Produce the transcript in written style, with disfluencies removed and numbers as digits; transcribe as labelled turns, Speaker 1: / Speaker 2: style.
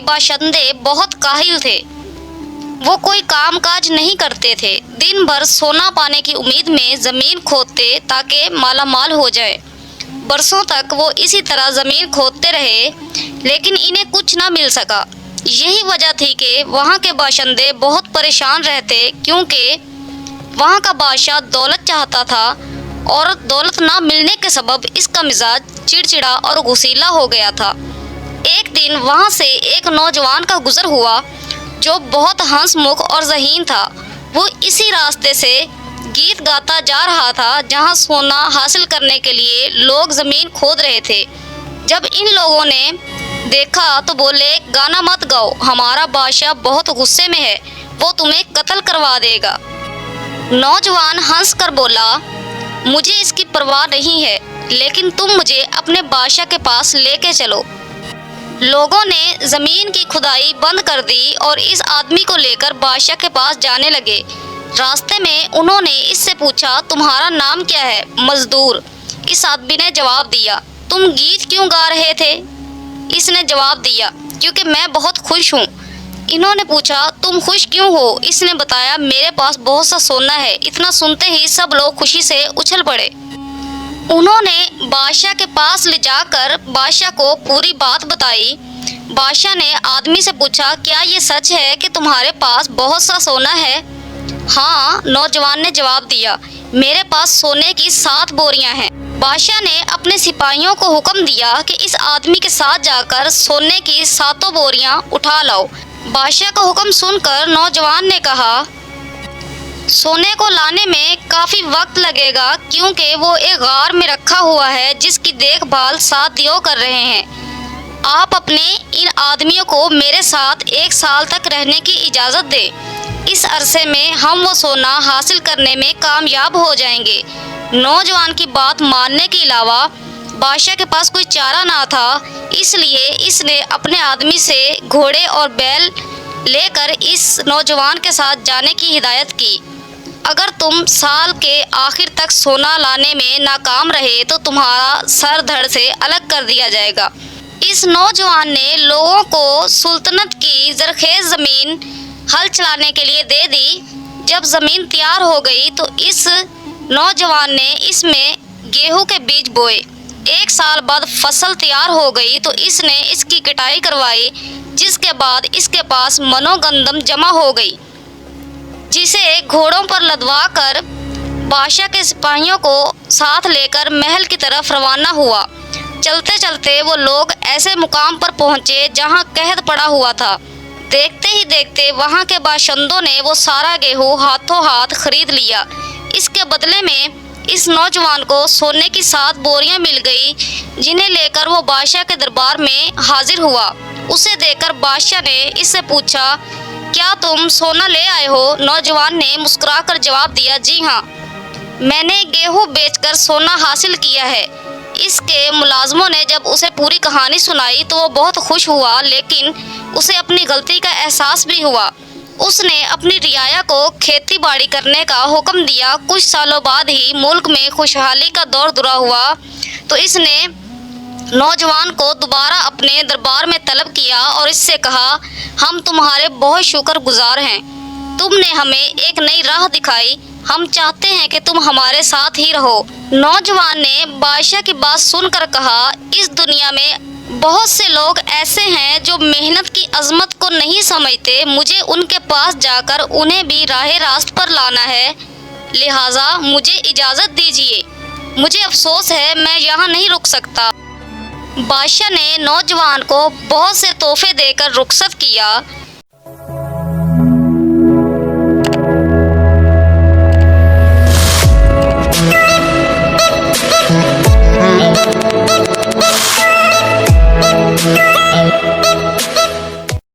Speaker 1: बाशिंदे बहुत काहिल थे। वो कोई काम काज नहीं करते थे, दिन भर सोना पाने की उम्मीद में ज़मीन खोदते ताकि मालामाल हो जाए। बरसों तक वो इसी तरह ज़मीन खोदते रहे, लेकिन इन्हें कुछ ना मिल सका। यही वजह थी कि वहाँ के बाशिंदे बहुत परेशान रहते, क्योंकि वहाँ का बादशाह दौलत चाहता था और दौलत ना मिलने के सबब इसका मिजाज चिड़चिड़ा और गुस्सैला हो गया था। एक दिन वहाँ से एक नौजवान का गुजर हुआ जो बहुत हंसमुख और ज़हीन था। वो इसी रास्ते से गीत गाता जा रहा था जहाँ सोना हासिल करने के लिए लोग ज़मीन खोद रहे थे। जब इन लोगों ने देखा तो बोले, गाना मत गाओ, हमारा बादशाह बहुत गुस्से में है, वो तुम्हें कत्ल करवा देगा। नौजवान हंस कर बोला, मुझे इसकी परवाह नहीं है, लेकिन तुम मुझे अपने बादशाह के पास लेके चलो। लोगों ने ज़मीन की खुदाई बंद कर दी और इस आदमी को लेकर बादशाह के पास जाने लगे। रास्ते में उन्होंने इससे पूछा, तुम्हारा नाम क्या है? मजदूर। इस आदमी ने जवाब दिया। तुम गीत क्यों गा रहे थे? इसने जवाब दिया, क्योंकि मैं बहुत खुश हूँ। इन्होंने पूछा, तुम खुश क्यों हो? इसने बताया, मेरे पास बहुत सा सोना है। इतना सुनते ही सब लोग खुशी से उछल पड़े। उन्होंने बादशाह के पास ले जाकर बादशाह को पूरी बात बताई। बादशाह ने आदमी से पूछा, क्या ये सच है कि तुम्हारे पास बहुत सा सोना है? हाँ, नौजवान ने जवाब दिया, मेरे पास सोने की 7 बोरियां हैं। बादशाह ने अपने सिपाहियों को हुक्म दिया कि इस आदमी के साथ जाकर सोने की 7 बोरियां उठा लाओ। बादशाह का हुक्म सुनकर नौजवान ने कहा, सोने को लाने में काफ़ी वक्त लगेगा, क्योंकि वो एक गार में रखा हुआ है जिसकी देखभाल साथियों कर रहे हैं। आप अपने इन आदमियों को मेरे साथ 1 साल तक रहने की इजाज़त दें। इस अरसे में हम वो सोना हासिल करने में कामयाब हो जाएंगे। नौजवान की बात मानने के अलावा बादशाह के पास कोई चारा ना था, इसलिए इसने अपने आदमी से घोड़े और बैल लेकर इस नौजवान के साथ जाने की हिदायत की। अगर तुम साल के आखिर तक सोना लाने में नाकाम रहे तो तुम्हारा सर धड़ से अलग कर दिया जाएगा। इस नौजवान ने लोगों को सुल्तनत की ज़रखेज़ ज़मीन हल चलाने के लिए दे दी। जब ज़मीन तैयार हो गई तो इस नौजवान ने इसमें गेहूं के बीज बोए। 1 साल बाद फसल तैयार हो गई तो इसने इसकी कटाई करवाई, जिसके बाद इसके पास मनोगंदम जमा हो गई, जिसे घोड़ों पर लदवा कर बादशाह के सिपाहियों को साथ लेकर महल की तरफ रवाना हुआ। चलते चलते वो लोग ऐसे मुकाम पर पहुँचे जहाँ कहत पड़ा हुआ था। देखते ही देखते वहाँ के बाशिंदों ने वो सारा गेहूँ हाथों हाथ खरीद लिया। इसके बदले में इस नौजवान को सोने की 7 बोरियां मिल गई, जिन्हें लेकर वो बादशाह के दरबार में हाजिर हुआ। उसे देखकर बादशाह ने इससे पूछा, क्या तुम सोना ले आए हो? नौजवान ने मुस्कुराकर जवाब दिया, जी हाँ, मैंने गेहूं बेचकर सोना हासिल किया है। इसके मुलाजमों ने जब उसे पूरी कहानी सुनाई तो वो बहुत खुश हुआ, लेकिन उसे अपनी गलती का एहसास भी हुआ। उसने अपनी रियाया को खेती बाड़ी करने का हुक्म दिया। कुछ सालों बाद ही मुल्क में खुशहाली का दौर दुरा हुआ तो इसने नौजवान को दोबारा अपने दरबार में तलब किया और इससे कहा, हम तुम्हारे बहुत शुक्रगुजार हैं। तुमने हमें एक नई राह दिखाई। हम चाहते हैं कि तुम हमारे साथ ही रहो। नौजवान ने बादशाह की बात सुनकर कहा, इस दुनिया में बहुत से लोग ऐसे हैं जो मेहनत की अजमत को नहीं समझते। मुझे उनके पास जाकर उन्हें भी राह रास्त पर लाना है, लिहाजा मुझे इजाज़त दीजिए। मुझे अफसोस है, मैं यहाँ नहीं रुक सकता। बादशाह ने नौजवान को बहुत से तोहफे देकर रुखसत किया।